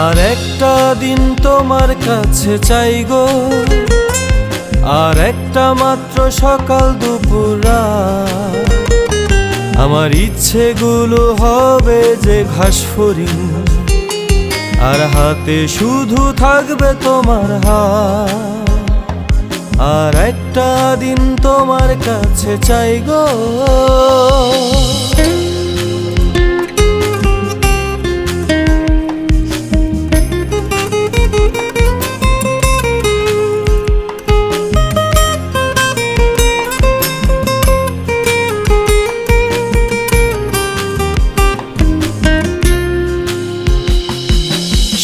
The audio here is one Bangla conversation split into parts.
আর একটা দিন তোমার কাছে চাই গো, আর একটা মাত্র সকাল দুপুর রাত। আমার ইচ্ছেগুলো হবে যে ঘাস ফড়িং, আর হাতে শুধু থাকবে তোমার হাত। আর একটা দিন তোমার কাছে চাই গো।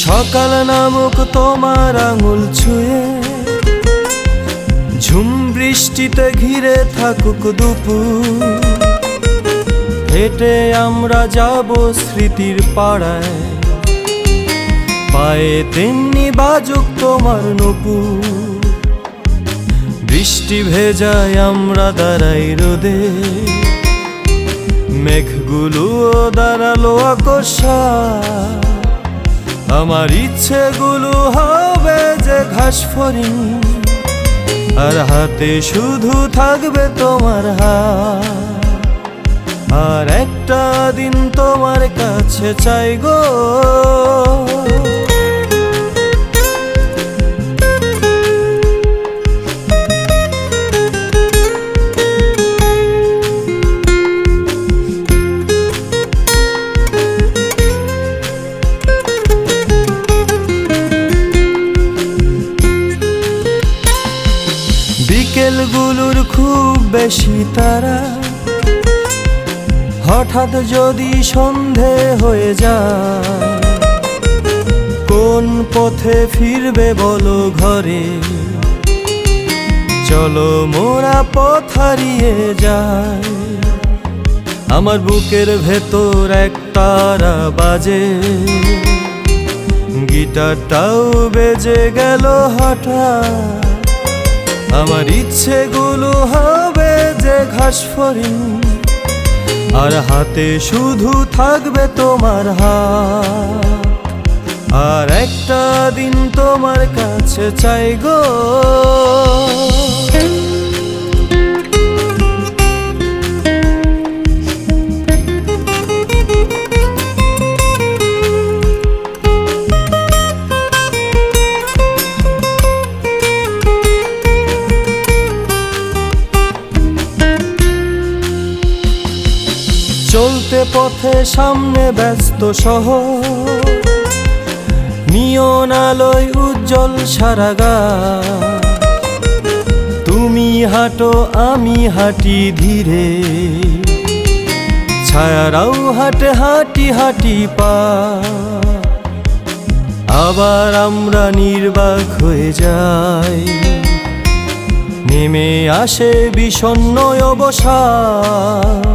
সকাল নামক তোমার আঙুল ছুঁয়ে ঝুম বৃষ্টিতে ঘিরে থাকুক দুপুর। হেঁটে আমরা যাব স্মৃতির পাড়ায়, পায়ে তেমনি বাজুক তোমার নূপুর। বৃষ্টি ভেজায় আমরা দাঁড়াই রোদে, মেঘগুলো দাঁড়ালো আকস্মাত। আমার ইচ্ছেগুলো হবে যে ঘাস ফড়িং, আর হাতে শুধু থাকবে তোমার হাত। আর একটা দিন তোমার কাছে চাই গো। বিকেলগুলোর খুব বেশি তারা, হঠাৎ যদি সন্ধে হয়ে যায়। কোন পথে ফিরবে বলো ঘরে, চলো মোরা পথ হারিয়ে যায়। আমার বুকের ভেতর এক তারা বাজে, গিটারটাও বেজে গেল হঠাৎ। আমার ইচ্ছেগুলো হবে যে ঘাস ফড়িং, আর হাতে শুধু থাকবে তোমার হাত। আর একটা দিন তোমার কাছে চাই গো। চলতে পথে সামনে ব্যস্ত শহর, নিয়ন আলোয় উজ্জ্বল সারা গাছ। তুমি হাঁটো আমি হাঁটি ধীরে, ছায়ারাও হাঁটে হাঁটি হাঁটি পা। আবার আমরা নির্বাক হয়ে যাই, নেমে আসে বিষণ্ণ অবসাদ।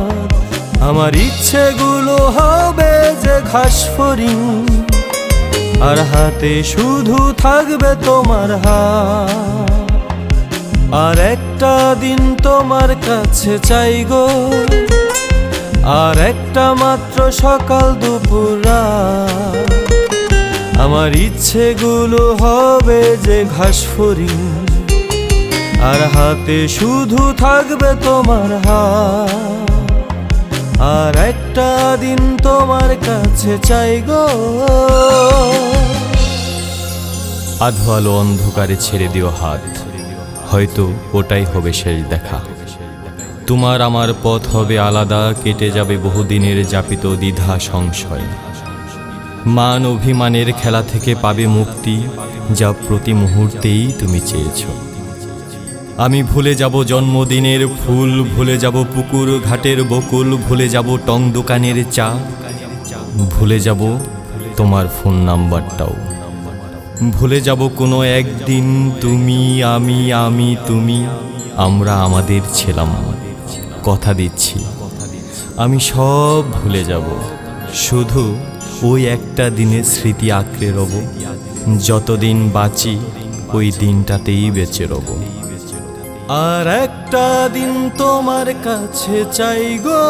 আমার ইচ্ছেগুলো হবে যে ঘাস ফড়িং, আর হাতে শুধু থাকবে তোমার হাত। আর একটা দিন তোমার কাছে চাই গো, আর একটা মাত্র সকাল দুপুর রাত। আমার ইচ্ছেগুলো হবে যে ঘাস ফড়িং, আর হাতে শুধু থাকবে তোমার হাত। আর একটা দিন তোমার কাছে চাই গো। আধো আলো অন্ধকারে ছেড়ে দিও হাত, হয়তো ওটাই হবে শেষ দেখা। তোমার আমার পথ হবে আলাদা, কেটে যাবে বহুদিনের যাপিত দ্বিধা সংশয়। মান অভিমানের খেলা থেকে পাবে মুক্তি, যা প্রতি মুহূর্তেই তুমি চেয়েছ। আমি ভুলে যাব জন্মদিনের ফুল, ভুলে যাব পুকুর ঘাটের বকুল, ভুলে যাব টং দোকানের চা, ভুলে যাব তোমার ফোন নাম্বারটাও। ভুলে যাব কোনো একদিন তুমি আমি তুমি, আমরা আমাদের ছিলাম। কথা দিচ্ছি আমি সব ভুলে যাব, শুধু ওই একটা দিনের স্মৃতি আঁকড়ে রব। যতদিন বাঁচি ওই দিনটাতেই বেঁচে রব। আর একটা দিন তোমার কাছে চাই গো।